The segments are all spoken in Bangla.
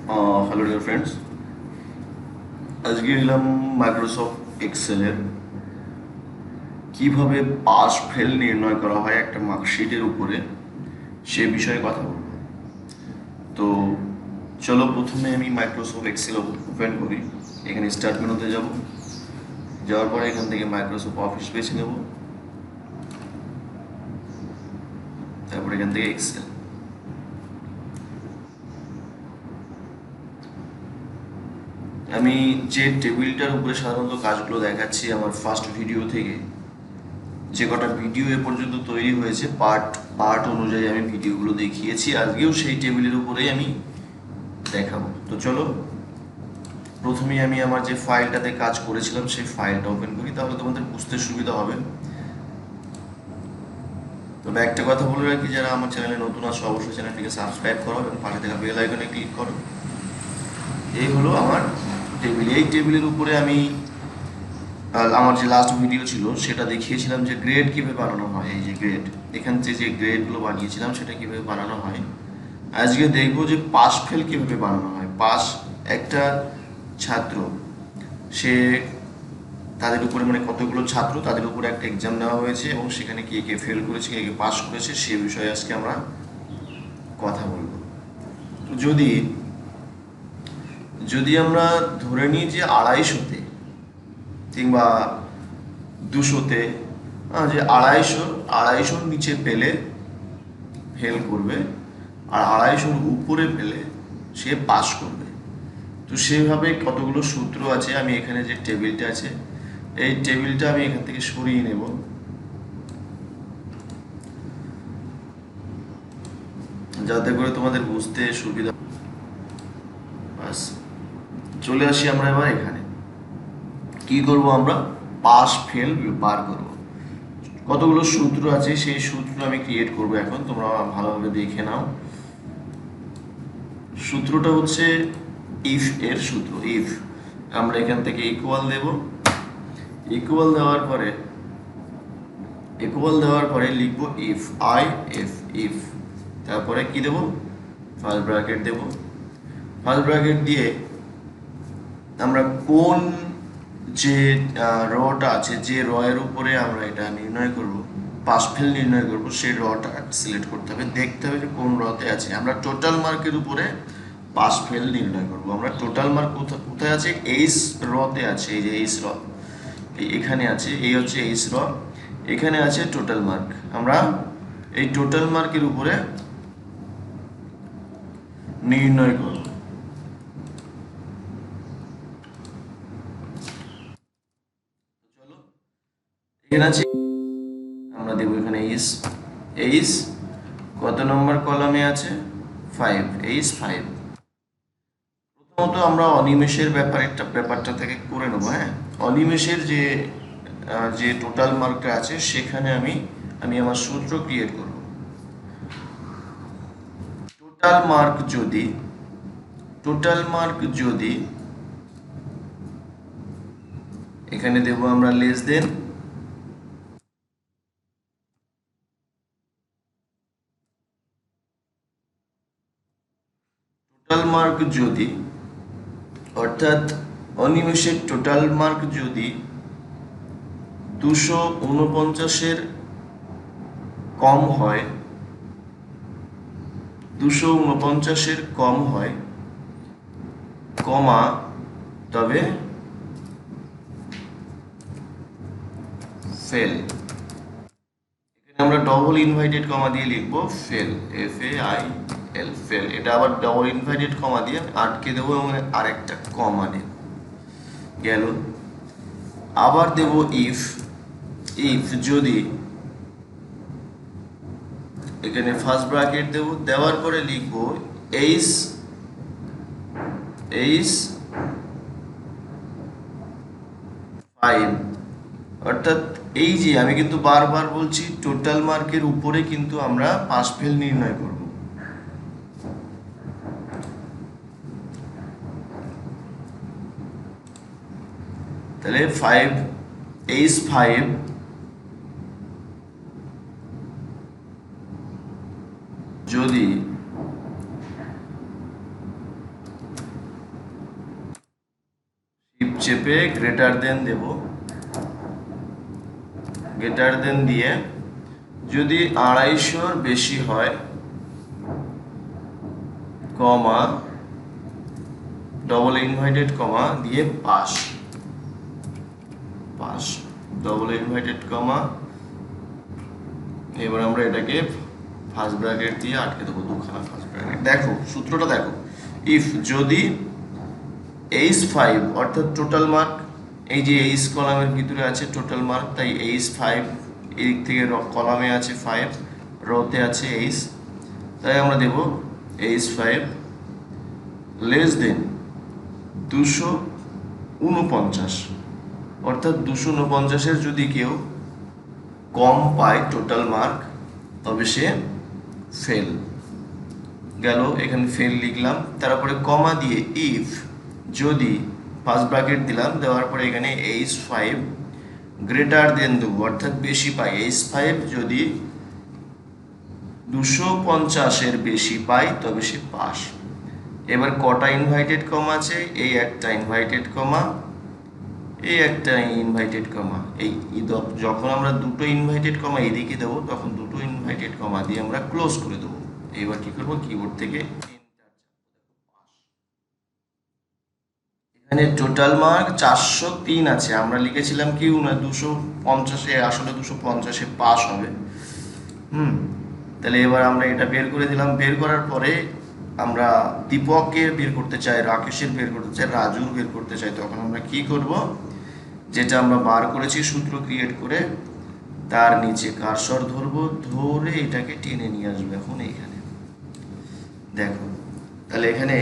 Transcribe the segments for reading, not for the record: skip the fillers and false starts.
হ্যালো ডিয়ার ফ্রেন্ডস, আজকে এলাম মাইক্রোসফট এক্সেলের কিভাবে পাস ফেল নির্ণয় করা হয় একটা মার্কশিটের উপরে সে বিষয়ে কথা বলবো। তো চলো প্রথমে আমি মাইক্রোসফট এক্সেল ওপেন করি। এখানে স্টার্ট মেনুতে যাব, যাওয়ার পরে এখান থেকে মাইক্রোসফট অফিস বেছে নেব, তারপরে এখান থেকে এক্সেল। আমি যে টেবিলটার উপরে সাধারণত কাজগুলো দেখাচ্ছি আমার ফার্স্ট ভিডিও থেকে, যে কটা ভিডিও এ পর্যন্ত তৈরি হয়েছে পার্ট পার্ট অনুযায়ী আমি ভিডিওগুলো দেখিয়েছি, আজকেও সেই টেবিলের উপরেই আমি দেখাবো। তো চলো প্রথমেই আমি আমার যে ফাইলটাতে কাজ করেছিলাম সেই ফাইলটা ওপেন করি, তাহলে তোমাদের বুঝতে সুবিধা হবে। তবে একটা কথা বলে রাখি, যারা আমার চ্যানেলে নতুন আছো অবশ্যই চ্যানেলটিকে সাবস্ক্রাইব করো এবং পাশে থাকা বেল আইকনে ক্লিক করো। এই হলো আমার টেবিল। এই টেবিলের উপরে আমি আমার যে লাস্ট ভিডিও ছিল সেটা দেখিয়েছিলাম যে গ্রেড কীভাবে বানানো হয়। এই যে গ্রেড, এখান থেকে যে গ্রেডগুলো বানিয়েছিলাম সেটা কীভাবে বানানো হয়। আজকে দেখবো যে পাস ফেল কীভাবে বানানো হয়। পাস, একটা ছাত্র, সে তাদের উপরে মানে কতগুলো ছাত্র তাদের উপরে একটা এক্সাম নেওয়া হয়েছে এবং সেখানে কে কে ফেল করেছে কে কে পাস করেছে সে বিষয়ে আজকে আমরা কথা বলবো। তো যদি যদি আমরা ধরে নিই যে 250-তে কিংবা 200-তে, যে আড়াইশোর নিচে পেলে ফেল করবে আর 250-র উপরে পেলে সে পাস করবে। তো সেভাবে কতগুলো সূত্র আছে। আমি এখানে যে টেবিলটা আছে এই টেবিলটা আমি এখান থেকে সরিয়ে নেব, যাতে করে তোমাদের বুঝতে সুবিধা। বাস, চলে আসি আমরা এবার এখানে। কি করব আমরা? পাস ফেল বার করব। কতগুলো সূত্র আছে সেই সূত্র আমি ক্রিয়েট করব এখন, তোমরা ভালোভাবে দেখে নাও। সূত্রটা হচ্ছে ইফ এর সূত্র। ইফ আমরা এখান থেকে ইকুয়াল দেব, ইকুয়াল দেওয়ার পরে লিখব ইফ আই এফ, ইফ, তারপরে কি দেব? ফার্স্ট ব্র্যাকেট দেব। ফার্স্ট ব্র্যাকেট দিয়ে আমরা কোন যে রটা আছে, যে র এর উপরে আমরা এটা নির্ণয় করব, পাস ফেল নির্ণয় করব, সেই রটা সিলেক্ট করতে হবে, দেখতে হবে যে কোন রতে আছে। আমরা টোটাল মার্কের উপরে পাস ফেল নির্ণয় করব। আমরা টোটাল মার্ক কোথায় আছে? এইচ রতে আছে। এই যে এইচ র এখানে আছে, এই হচ্ছে এইচ র, এখানে আছে টোটাল মার্ক। আমরা এই টোটাল মার্কের উপরে নির্ণয় করব। চলো এখানে আছে, আমরা দেবো এখানে এইচ। এইচ কত নম্বর কলামে আছে? 5, এইচ 5। প্রথমত আমরা অনিমেষের ব্যাপারটা থেকে করে নেবো। হ্যাঁ, অনিমেষের যে টোটাল মার্কটা আছে সেখানে আমি আমার সূত্র ক্রিয়েট করব। টোটাল মার্ক যদি এখানে দেব আমরা লেস দেন, টোটাল মার্ক যদি, অর্থাৎ অনিমেষের টোটাল মার্ক যদি 249-এর কম হয়, 249-এর কম হয়, কমা, তবে ফেল। এখানে আমরা ডবল ইনভাইটেড কমা দিয়ে লিখবো ফেল, FAIL, ফেল। এটা আবার ডবল ইনভাইটেড কমা দিয়ে আটকে দেবো এবং আরেকটা কমা দেব, গেল। আবার দেব ইফ, যদি, এখানে ফার্স্ট ব্র্যাকেট দেব, দেওয়ার পরে লিখবো এইচ 5, অর্থাৎ এই যে আমি কিন্তু বারবার বলছি টোটাল মার্কের উপরে কিন্তু আমরা পাস ফেল নির্ণয় করব। তাহলে 5, এইচ 5 যদি চেপে গ্রেটার দেন দেব, গ্রেটার দেন দিয়ে যদি 250 বেশি হয় কমা ডবল ইনভার্টেড কমা দিয়ে pass, pass double inverted comma, এবার আমরা এটাকে ফার্স্ট ব্র্যাকেট দিয়ে আটকে দেবো, দুখানা ফার্স্ট ব্র্যাকেট। দেখো সূত্রটা দেখো, ইফ যদি H5 অর্থাৎ টোটাল মার্ক, এই যে H কলামের ভিতরে আছে টোটাল মার্ক, তাই H5 এই দিক থেকে কলামে আছে 5, রোতে আছে H, তাই আমরা দেব H5 লেস দেন 249, অর্থাৎ 249-এর যদি কেউ কম পায় টোটাল মার্ক তবে সে ফেল গেল, এখানে ফেল লিখলাম। তারপরে কমা দিয়ে ইফ যদি ফার্স্ট ব্র্যাকেট দিলাম, দেওয়ার পরে এখানে H5 গ্রেটার দেন দেবো, অর্থাৎ বেশি পাই। H5 যদি 250-এর বেশি পাই তবে সে পাস। এবার কটা ইনভাইটেড কমা আছে, এই একটা ইনভাইটেড কমা, এই একটা ইনভাইটেড কমা, এই যখন আমরা দুটো ইনভাইটেড কমা এদিকে দেবো তখন দুটো ইনভাইটেড কমা দিয়ে আমরা ক্লোজ করে দেবো। এবার কি করবো, কিবোর্ড থেকে এখানে টোটাল মার্ক 403 আছে, আমরা লিখেছিলাম কি 250-এ, আসলে 250-এ পাস হবে। তাহলে এবার আমরা এটা বের করে দিলাম। বের করার পরে আমরা দীপকের বের করতে চাই, রাকেশের বের করতে চাই, রাজুর বের করতে চাই, তখন আমরা কি করব, যেটা আমরা বার করেছি সূত্র ক্রিয়েট করে তার নিচে কার্সর ধরবো, ধরে এটাকে টেনে নিয়ে আসবো এখন এইখানে। দেখো তাহলে এখানে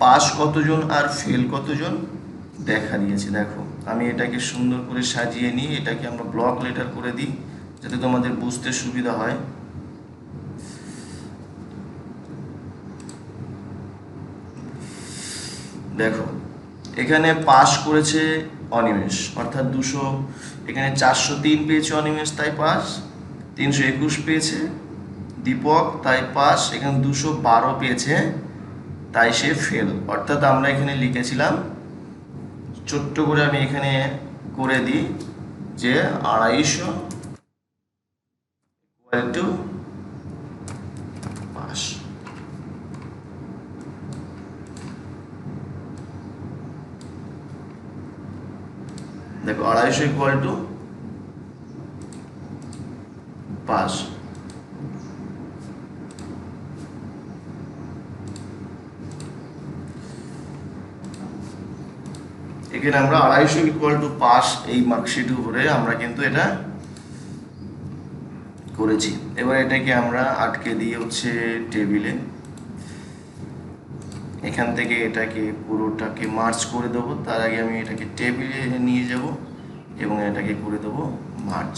পাস কতজন আর ফেল কতজন দেখা দিয়েছে। দেখো আমি এটাকে সুন্দর করে সাজিয়ে নিই, এটাকে আমরা ব্লক লেটার করে দিই যাতে তোমাদের বুঝতে সুবিধা হয়। দেখো এখানে পাস করেছে অনিমেষ, অর্থাৎ 200, এখানে 403 পেয়েছে অনিমেষ তাই পাস, 321 পেয়েছে দীপক তাই পাস, এখানে 212 পেয়েছে তাই সে ফেল। অর্থাৎ আমরা এখানে লিখেছিলাম, ছোট্ট করে আমি এখানে করে দিই যে 250 ইকুয়াল টু পাস। দেখো 250 ইকুয়াল টু পাস। এখানে আমরা 250 ইকুয়াল টু পাস এই মার্কশিট উপরে আমরা কিন্তু এটা করেছি। এবার এটাকে আমরা আটকে দিয়ে হচ্ছে টেবিলে, এখান থেকে এটাকে পুরোটাকে মার্চ করে দেবো। তার আগে আমি এটাকে টেবিলে নিয়ে যাব এবং এটাকে করে দেবো মার্চ।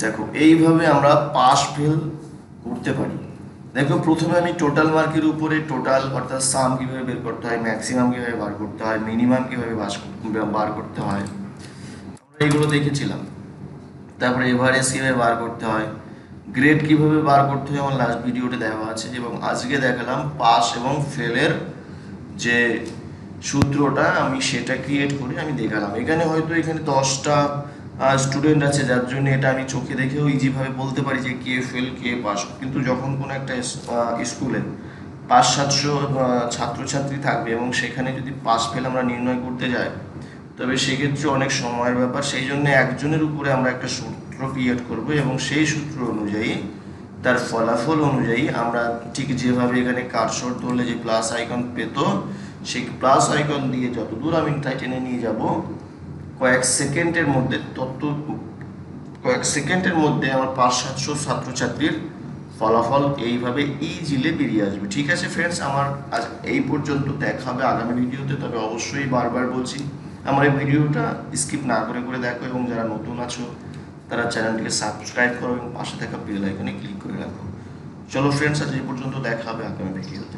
দেখো এইভাবে আমরা পাস ফেল করতে পারি। দেখো প্রথমে আমি টোটাল মার্কের উপরে টোটাল অর্থাৎ সাম কীভাবে বের করতে হয়, ম্যাক্সিমাম কীভাবে বার করতে হয়, মিনিমাম কীভাবে বার করতে হয় আমরা এগুলো দেখেছিলাম। তারপরে এভারেজ কীভাবে বার করতে হয়, গ্রেড কীভাবে বার করতে হয় আমার লাস্ট ভিডিওতে দেওয়া আছে, এবং আজকে দেখালাম পাস এবং ফেলের যে সূত্রটা আমি সেটা ক্রিয়েট করে আমি দেখালাম। এখানে হয়তো এখানে 10টা স্টুডেন্ট আছে যার জন্য এটা আমি চোখে দেখেও ইজিভাবে বলতে পারি যে কে ফেল কে পাস, কিন্তু যখন কোনো একটা স্কুলে 500-700 ছাত্রছাত্রী থাকবে এবং সেখানে যদি পাস ফেল আমরা নির্ণয় করতে যাই তবে সেক্ষেত্রে অনেক সময়ের ব্যাপার। সেই জন্য একজনের উপরে আমরা একটা সূত্র ক্রিয়েট করব এবং সেই সূত্র অনুযায়ী তার ফলাফল অনুযায়ী আমরা ঠিক যেভাবে এখানে কার্সর ধরলে যে প্লাস আইকন পেত সেই প্লাস আইকন দিয়ে যতদূর আমি টেনে নিয়ে যাব কয়েক সেকেন্ডের মধ্যে আমার 500-700 ছাত্রছাত্রীর ফলাফল এইভাবে ইজিলি বেরিয়ে আসবে। ঠিক আছে ফ্রেন্ডস, আমার আজ এই পর্যন্ত, দেখা হবে আগামী ভিডিওতে। তবে অবশ্যই বারবার বলছি আমার এই ভিডিওটা স্কিপ না করে করে দেখো, এবং যারা নতুন আছো তারা চ্যানেলটিকে সাবস্ক্রাইব করো এবং পাশে থাকা বেল আইকনে ক্লিক করে রাখো। চলো ফ্রেন্ডস, আজ এই পর্যন্ত, দেখা হবে আগামী ভিডিওতে।